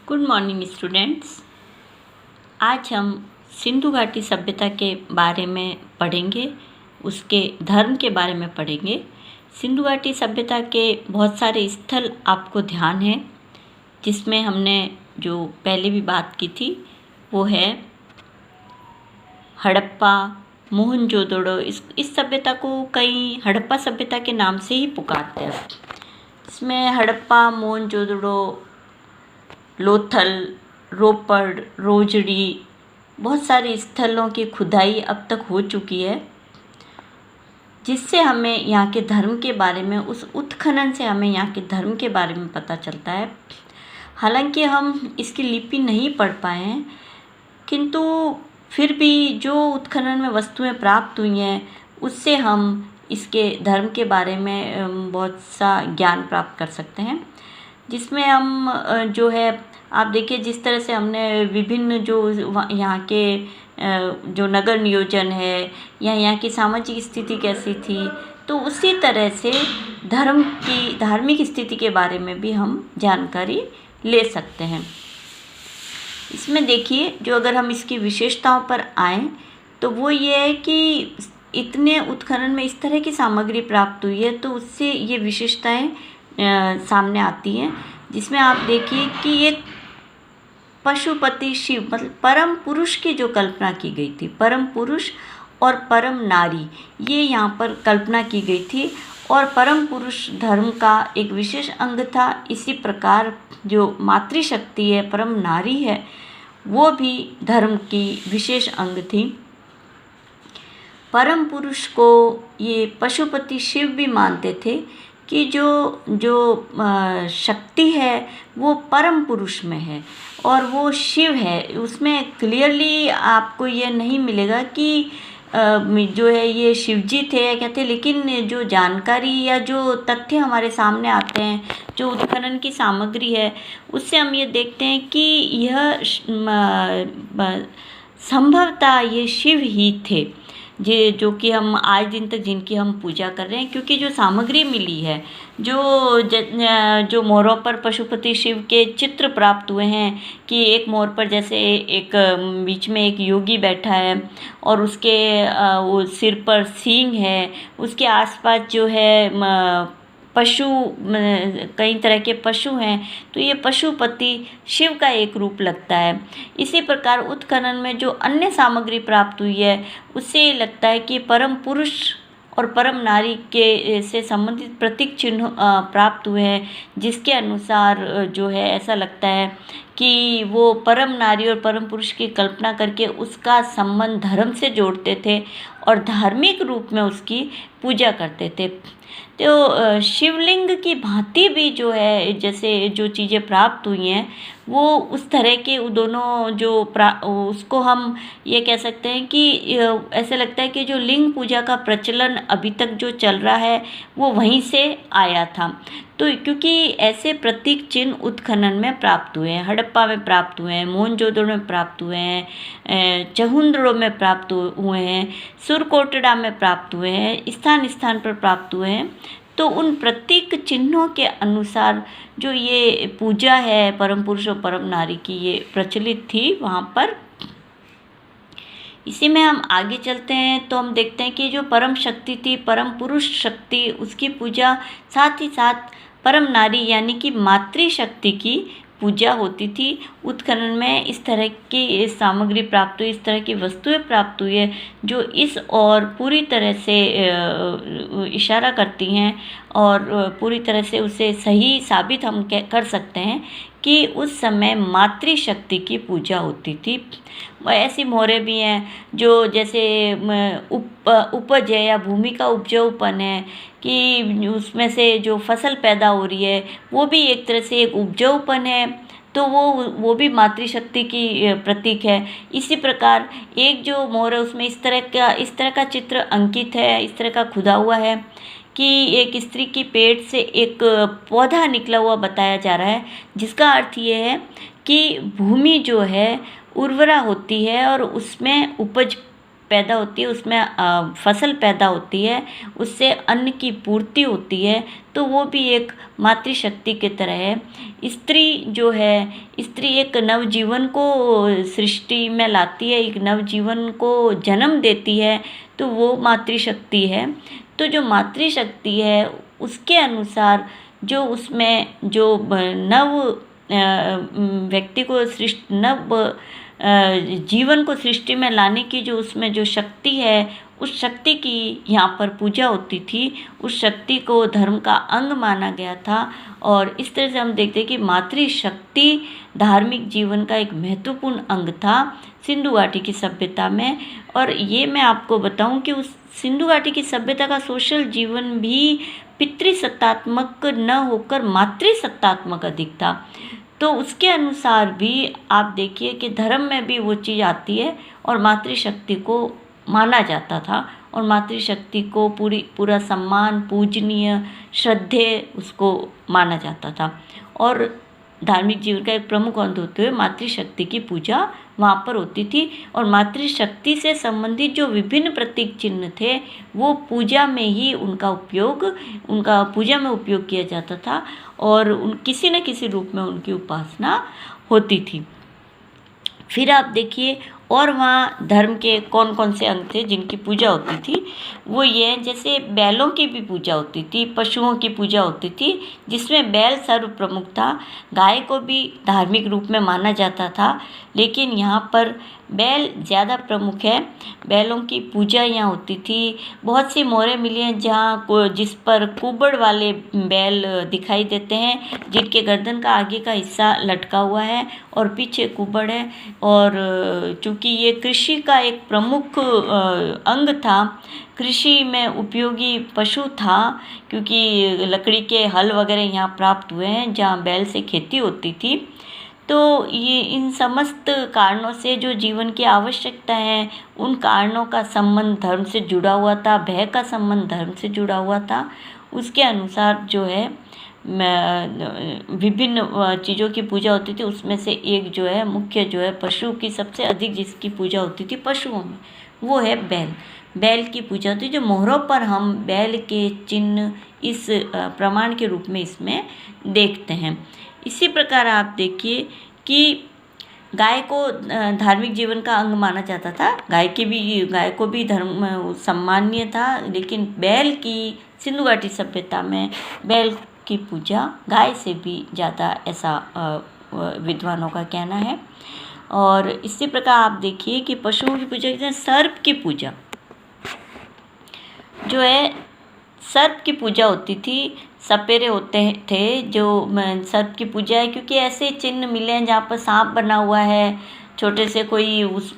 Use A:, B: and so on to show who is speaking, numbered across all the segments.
A: Good morning students. आज हम सिंधु घाटी सभ्यता के बारे में पढ़ेंगे, उसके धर्म के बारे में पढ़ेंगे। सिंधु घाटी सभ्यता के बहुत सारे स्थल आपको ध्यान है, जिसमें हमने जो पहले भी बात की थी वो है हड़प्पा, मोहनजोदड़ो। इस सभ्यता को कई हड़प्पा सभ्यता के नाम से ही पुकारते हैं। इसमें हड़प्पा, मोहनजोदड़ो, लोथल, रोपड़, रोजड़ी, बहुत सारे स्थलों की खुदाई अब तक हो चुकी है, जिससे हमें यहाँ के धर्म के बारे में, उस उत्खनन से हमें यहाँ के धर्म के बारे में पता चलता है। हालांकि हम इसकी लिपि नहीं पढ़ पाए हैं, किंतु फिर भी जो उत्खनन में वस्तुएं प्राप्त हुई हैं उससे हम इसके धर्म के बारे में बहुत सा ज्ञान प्राप्त कर सकते हैं। जिसमें हम जो है, आप देखिए जिस तरह से हमने विभिन्न जो यहाँ के जो नगर नियोजन है या यहाँ की सामाजिक स्थिति कैसी थी, तो उसी तरह से धर्म की धार्मिक स्थिति के बारे में भी हम जानकारी ले सकते हैं। इसमें देखिए, जो अगर हम इसकी विशेषताओं पर आएँ तो वो ये है कि इतने उत्खनन में इस तरह की सामग्री प्राप्त हुई है, तो उससे ये विशेषताएं सामने आती हैं। जिसमें आप देखिए कि एक पशुपति शिव, मतलब परम पुरुष की जो कल्पना की गई थी, परम पुरुष और परम नारी, ये यहाँ पर कल्पना की गई थी। और परम पुरुष धर्म का एक विशेष अंग था। इसी प्रकार जो मातृशक्ति है, परम नारी है, वो भी धर्म की विशेष अंग थी। परम पुरुष को ये पशुपति शिव भी मानते थे कि जो शक्ति है वो परम पुरुष में है और वो शिव है। उसमें क्लियरली आपको ये नहीं मिलेगा कि जो है ये शिव जी थे या क्या थे, लेकिन जो जानकारी या जो तथ्य हमारे सामने आते हैं, जो उत्खनन की सामग्री है, उससे हम ये देखते हैं कि यह संभवतः ये शिव ही थे, जो कि हम आज दिन तक जिनकी हम पूजा कर रहे हैं। क्योंकि जो सामग्री मिली है, जो मोरों पर पशुपति शिव के चित्र प्राप्त हुए हैं कि एक मोर पर जैसे एक बीच में एक योगी बैठा है और उसके वो सिर पर सींग है, उसके आसपास जो है पशु, कई तरह के पशु हैं, तो ये पशुपति शिव का एक रूप लगता है। इसी प्रकार उत्खनन में जो अन्य सामग्री प्राप्त हुई है, उससे ये लगता है कि परम पुरुष और परम नारी के से संबंधित प्रतीक चिन्ह प्राप्त हुए हैं, जिसके अनुसार जो है ऐसा लगता है कि वो परम नारी और परम पुरुष की कल्पना करके उसका संबंध धर्म से जोड़ते थे और धार्मिक रूप में उसकी पूजा करते थे। तो शिवलिंग की भांति भी जो है, जैसे जो चीज़ें प्राप्त हुई हैं, वो उस तरह के दोनों जो उसको हम ये कह सकते हैं कि ऐसे लगता है कि जो लिंग पूजा का प्रचलन अभी तक जो चल रहा है वो वहीं से आया था। तो क्योंकि ऐसे प्रतीक चिन्ह उत्खनन में प्राप्त हुए हैं, हड़प्पा में प्राप्त हुए हैं, मोहनजोदड़ो में प्राप्त हुए हैं, चहुंदड़ो में प्राप्त हुए हैं, सुरकोटड़ा में प्राप्त हुए हैं, स्थान स्थान पर प्राप्त हुए हैं। तो उन प्रतीक चिन्हों के अनुसार जो ये पूजा है परम पुरुष और परम नारी की, ये प्रचलित थी वहाँ पर। इसी में हम आगे चलते हैं तो हम देखते हैं कि जो परम शक्ति थी, परम पुरुष शक्ति, उसकी पूजा, साथ ही साथ परम नारी यानी कि मातृशक्ति की पूजा होती थी। उत्खनन में इस तरह की सामग्री प्राप्त हुई, इस तरह की वस्तुएं प्राप्त हुई है जो इस और पूरी तरह से इशारा करती हैं और पूरी तरह से उसे सही साबित हम कर सकते हैं कि उस समय मातृशक्ति की पूजा होती थी। ऐसी मोहरें भी हैं जो जैसे उपज है या भूमि का उपजाऊपन है, कि उसमें से जो फसल पैदा हो रही है वो भी एक तरह से एक उपजाऊपन है, तो वो भी मातृशक्ति की प्रतीक है। इसी प्रकार एक जो मोर है उसमें इस तरह का चित्र अंकित है, इस तरह का खुदा हुआ है कि एक स्त्री की पेट से एक पौधा निकला हुआ बताया जा रहा है, जिसका अर्थ ये है कि भूमि जो है उर्वरा होती है और उसमें उपज पैदा होती है, उसमें फसल पैदा होती है, उससे अन्न की पूर्ति होती है, तो वो भी एक मातृशक्ति की तरह है। स्त्री जो है, स्त्री एक नवजीवन को सृष्टि में लाती है, एक नवजीवन को जन्म देती है, तो वो मातृशक्ति है। तो जो मातृशक्ति है उसके अनुसार जो उसमें जो नव व्यक्ति को नव जीवन को सृष्टि में लाने की जो उसमें जो शक्ति है, उस शक्ति की यहाँ पर पूजा होती थी, उस शक्ति को धर्म का अंग माना गया था। और इस तरह से हम देखते हैं कि मातृशक्ति धार्मिक जीवन का एक महत्वपूर्ण अंग था सिंधु घाटी की सभ्यता में। और ये मैं आपको बताऊं कि उस सिंधु घाटी की सभ्यता का सोशल जीवन भी पितृसत्तात्मक न होकर मातृसत्तात्मक अधिक था। तो उसके अनुसार भी आप देखिए कि धर्म में भी वो चीज़ आती है और मातृशक्ति को माना जाता था, और मातृशक्ति को पूरा सम्मान, पूजनीय, श्रद्धेय उसको माना जाता था। और धार्मिक जीवन का एक प्रमुख अंग होते हुए मातृशक्ति की पूजा वहाँ पर होती थी। और मातृशक्ति से संबंधित जो विभिन्न प्रतीक चिन्ह थे वो पूजा में ही उनका पूजा में उपयोग किया जाता था, और किसी न किसी रूप में उनकी उपासना होती थी। फिर आप देखिए और वहाँ धर्म के कौन कौन से अंग थे जिनकी पूजा होती थी। वो ये, जैसे बैलों की भी पूजा होती थी, पशुओं की पूजा होती थी, जिसमें बैल सर्व प्रमुख था। गाय को भी धार्मिक रूप में माना जाता था, लेकिन यहाँ पर बैल ज़्यादा प्रमुख है। बैलों की पूजा यहाँ होती थी। बहुत सी मोहरें मिली हैं जिस पर कुबड़ वाले बैल दिखाई देते हैं, जिनके गर्दन का आगे का हिस्सा लटका हुआ है और पीछे कुबड़ है। और चूँकि ये कृषि का एक प्रमुख अंग था, कृषि में उपयोगी पशु था, क्योंकि लकड़ी के हल वगैरह यहाँ प्राप्त हुए हैं जहाँ बैल से खेती होती थी। तो ये इन समस्त कारणों से जो जीवन की आवश्यकता है, उन कारणों का संबंध धर्म से जुड़ा हुआ था, भय का संबंध धर्म से जुड़ा हुआ था। उसके अनुसार जो है विभिन्न चीज़ों की पूजा होती थी। उसमें से एक जो है मुख्य जो है पशु की सबसे अधिक जिसकी पूजा होती थी पशुओं में, वो है बैल। बैल की पूजा होती है, जो मोहरों पर हम बैल के चिन्ह इस प्रमाण के रूप में इसमें देखते हैं। इसी प्रकार आप देखिए कि गाय को धार्मिक जीवन का अंग माना जाता था। गाय को भी धर्म सम्मान्य था, लेकिन बैल की सिंधु घाटी सभ्यता में बैल की पूजा गाय से भी ज़्यादा, ऐसा विद्वानों का कहना है। और इसी प्रकार आप देखिए कि पशुओं की पूजा के सर्प की पूजा जो है, सर्प की पूजा होती थी। सपेरे होते थे जो सर्प की पूजा है, क्योंकि ऐसे चिन्ह मिले हैं जहाँ पर सांप बना हुआ है छोटे से कोई उस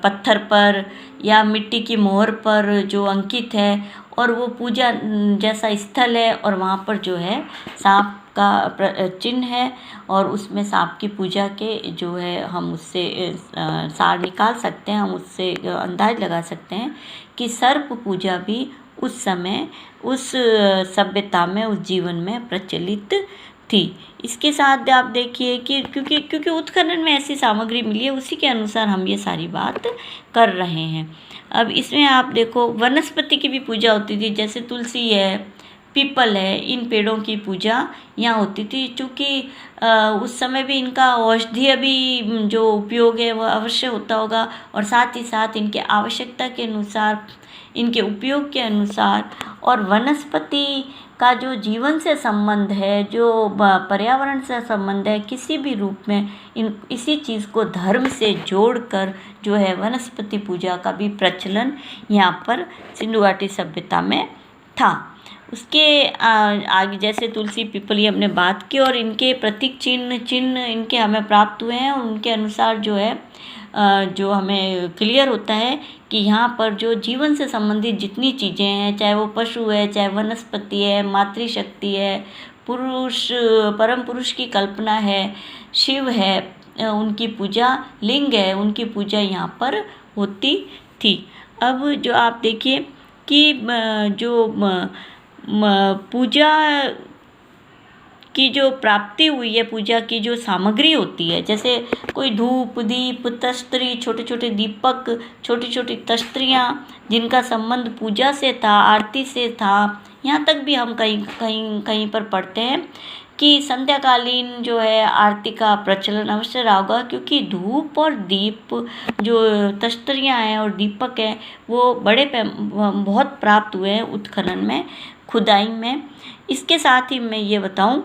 A: पत्थर पर या मिट्टी की मोहर पर जो अंकित है, और वो पूजा जैसा स्थल है, और वहाँ पर जो है सांप का चिन्ह है, और उसमें सांप की पूजा के जो है हम उससे सार निकाल सकते हैं, हम उससे अंदाज लगा सकते हैं कि सर्प पूजा भी उस समय उस सभ्यता में, उस जीवन में प्रचलित थी। इसके साथ आप देखिए कि क्योंकि उत्खनन में ऐसी सामग्री मिली है, उसी के अनुसार हम ये सारी बात कर रहे हैं। अब इसमें आप देखो वनस्पति की भी पूजा होती थी, जैसे तुलसी है, पीपल है, इन पेड़ों की पूजा यहाँ होती थी। चूँकि उस समय भी इनका औषधीय भी जो उपयोग है वह अवश्य होता होगा, और साथ ही साथ इनके आवश्यकता के अनुसार, इनके उपयोग के अनुसार, और वनस्पति का जो जीवन से संबंध है, जो पर्यावरण से संबंध है, किसी भी रूप में इसी चीज़ को धर्म से जोड़कर जो है वनस्पति पूजा का भी प्रचलन यहाँ पर सिंधु घाटी सभ्यता में था। उसके आगे जैसे तुलसी, पीपल, ये हमने बात की, और इनके प्रतीक चिन्ह इनके हमें प्राप्त हुए हैं, और उनके अनुसार जो है जो हमें क्लियर होता है कि यहाँ पर जो जीवन से संबंधित जितनी चीज़ें हैं, चाहे वो पशु है, चाहे वनस्पति है, मातृशक्ति है, पुरुष, परम पुरुष की कल्पना है, शिव है, उनकी पूजा, लिंग है, उनकी पूजा यहाँ पर होती थी। अब जो आप देखिए कि जो पूजा की जो प्राप्ति हुई है, पूजा की जो सामग्री होती है, जैसे कोई धूप, दीप, तस्तरी, छोटे छोटे दीपक, छोटी छोटी तस्तरियाँ जिनका संबंध पूजा से था, आरती से था। यहाँ तक भी हम कहीं कहीं कहीं पर पढ़ते हैं कि संध्याकालीन जो है आरती का प्रचलन अवश्य रहा होगा, क्योंकि धूप और दीप जो तस्तरियाँ हैं और दीपक हैं वो बहुत प्राप्त हुए हैं उत्खनन में, खुदाई में। इसके साथ ही मैं ये बताऊं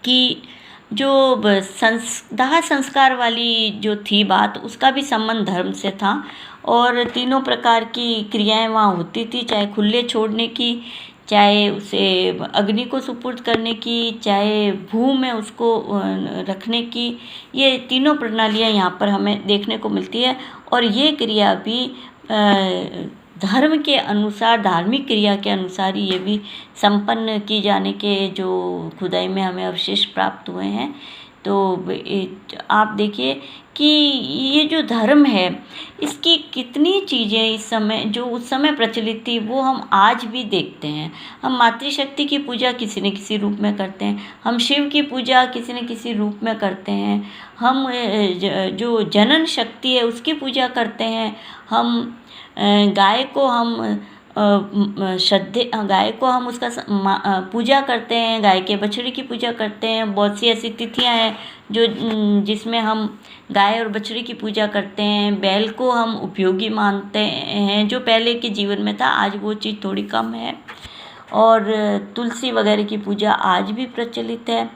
A: कि जो दाह संस्कार वाली जो थी बात, उसका भी संबंध धर्म से था और तीनों प्रकार की क्रियाएं वहाँ होती थी, चाहे खुले छोड़ने की, चाहे उसे अग्नि को सुपुर्द करने की, चाहे भू में उसको रखने की। ये तीनों प्रणालियाँ यहाँ पर हमें देखने को मिलती है और ये क्रिया भी धर्म के अनुसार, धार्मिक क्रिया के अनुसार ही ये भी संपन्न की जाने के जो खुदाई में हमें अवशेष प्राप्त हुए हैं। तो आप देखिए कि ये जो धर्म है इसकी कितनी चीज़ें इस समय, जो उस समय प्रचलित थी, वो हम आज भी देखते हैं। हम मातृशक्ति की पूजा किसी न किसी रूप में करते हैं, हम शिव की पूजा किसी न किसी रूप में करते हैं, हम जो जनन शक्ति है उसकी पूजा करते हैं, हम गाय को हम गाय को हम उसका पूजा करते हैं, गाय के बछड़े की पूजा करते हैं। बहुत सी ऐसी तिथियां हैं जो जिसमें हम गाय और बछड़े की पूजा करते हैं। बैल को हम उपयोगी मानते हैं, जो पहले के जीवन में था, आज वो चीज़ थोड़ी कम है। और तुलसी वगैरह की पूजा आज भी प्रचलित है।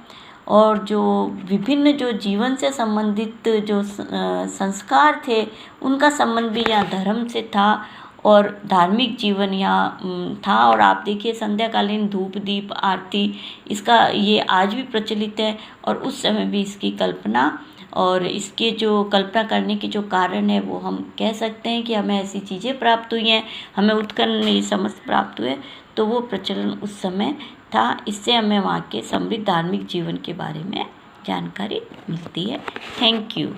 A: और जो विभिन्न जो जीवन से संबंधित जो संस्कार थे उनका संबंध भी यहाँ धर्म से था और धार्मिक जीवन यहाँ था। और आप देखिए संध्याकालीन धूप दीप आरती, इसका ये आज भी प्रचलित है और उस समय भी इसकी कल्पना और इसके जो कल्पना करने के जो कारण है वो हम कह सकते हैं कि हमें ऐसी चीज़ें प्राप्त हुई हैं, हमें उत्खनन ये समझ प्राप्त हुए, तो वो प्रचलन उस समय था। इससे हमें वहाँ के समृद्ध धार्मिक जीवन के बारे में जानकारी मिलती है। Thank you.